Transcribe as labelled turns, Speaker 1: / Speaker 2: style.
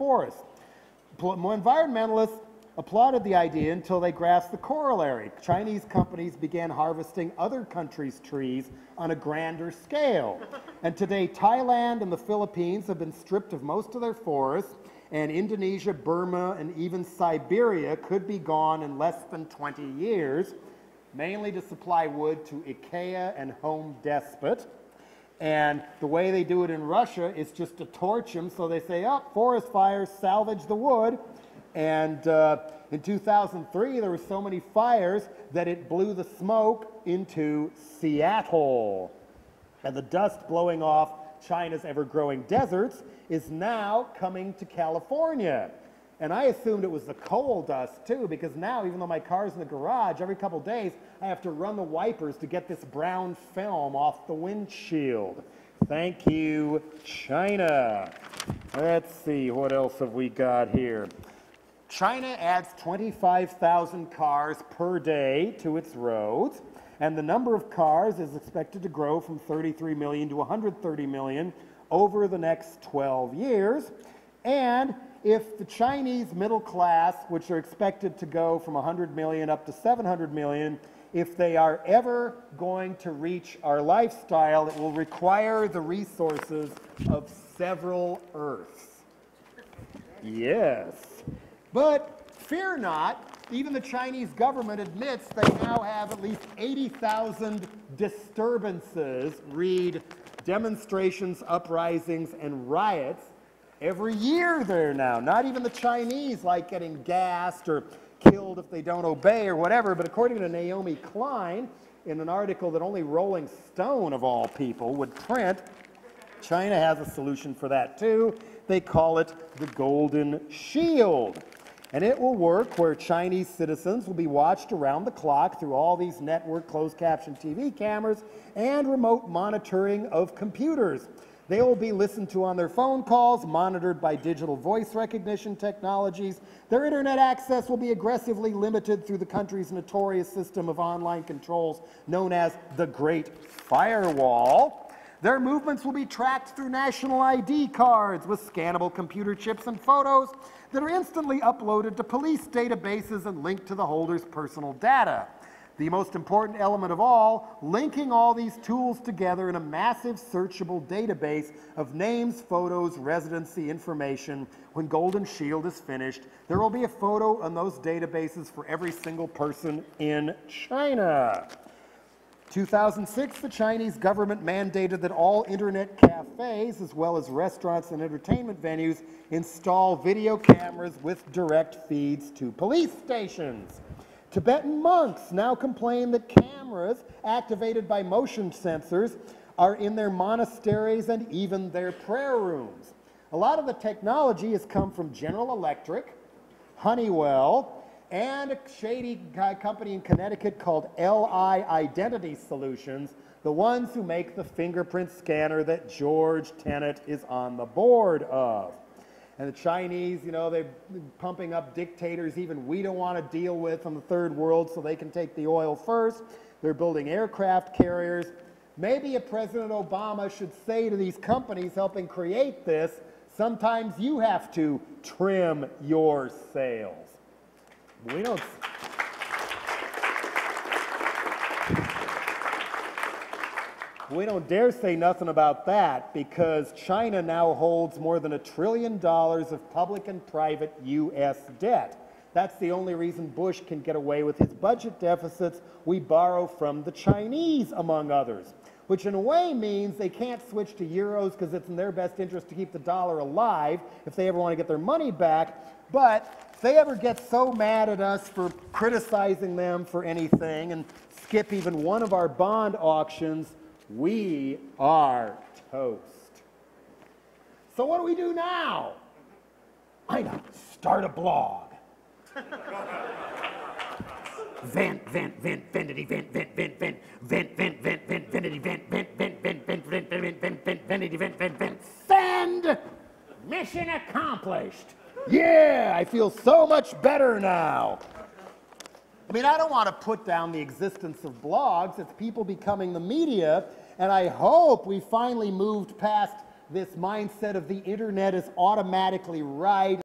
Speaker 1: forests. Environmentalists applauded the idea until they grasped the corollary. Chinese companies began harvesting other countries' trees on a grander scale. And today, Thailand and the Philippines have been stripped of most of their forests, and Indonesia, Burma, and even Siberia could be gone in less than 20 years, mainly to supply wood to IKEA and Home Depot. And the way they do it in Russia is just to torch them, so they say, oh, forest fires, salvage the wood. And in 2003, there were so many fires that it blew the smoke into Seattle. And the dust blowing off China's ever-growing deserts is now coming to California. And I assumed it was the coal dust, too, because now, even though my car's in the garage, every couple days, I have to run the wipers to get this brown film off the windshield. Thank you, China. Let's see, what else have we got here? China adds 25,000 cars per day to its roads, and the number of cars is expected to grow from 33 million to 130 million over the next 12 years. And if the Chinese middle class, which are expected to go from 100 million up to 700 million, if they are ever going to reach our lifestyle, it will require the resources of several Earths. Yes. But fear not, even the Chinese government admits they now have at least 80,000 disturbances, read demonstrations, uprisings, and riots, every year there now. Not even the Chinese like getting gassed or killed if they don't obey or whatever, but according to Naomi Klein, in an article that only Rolling Stone, of all people, would print, China has a solution for that too. They call it the Golden Shield. And it will work where Chinese citizens will be watched around the clock through all these network closed caption TV cameras and remote monitoring of computers. They will be listened to on their phone calls, monitored by digital voice recognition technologies. Their internet access will be aggressively limited through the country's notorious system of online controls known as the Great Firewall. Their movements will be tracked through national ID cards with scannable computer chips and photos that are instantly uploaded to police databases and linked to the holder's personal data. The most important element of all, linking all these tools together in a massive searchable database of names, photos, residency information. When Golden Shield is finished, there will be a photo on those databases for every single person in China. 2006, the Chinese government mandated that all internet cafes, as well as restaurants and entertainment venues, install video cameras with direct feeds to police stations. Tibetan monks now complain that cameras activated by motion sensors are in their monasteries and even their prayer rooms. A lot of the technology has come from General Electric, Honeywell, and a shady company in Connecticut called LI Identity Solutions, the ones who make the fingerprint scanner that George Tenet is on the board of. And the Chinese, you know, they're pumping up dictators even we don't want to deal with from the third world so they can take the oil first. They're building aircraft carriers. Maybe a President Obama should say to these companies helping create this, sometimes you have to trim your sails. We don't dare say nothing about that because China now holds more than $1 trillion of public and private U.S. debt. That's the only reason Bush can get away with his budget deficits. We borrow from the Chinese, among others, which in a way means they can't switch to euros because it's in their best interest to keep the dollar alive if they ever want to get their money back. But if they ever get so mad at us for criticizing them for anything and skip even one of our bond auctions, we are toast. So what do we do now? I know, start a blog. Vent, vent, vent, ventity, vent, vent, vent, vent, vent, vent, vent, vent, ventity, vent, vent, vent, vent, vent, vent, vent, vent, vent, ventity, vent, vent, vent, send! Mission accomplished. Yeah, I feel so much better now. I mean, I don't want to put down the existence of blogs. It's people becoming the media, and I hope we finally moved past this mindset of the internet is automatically right.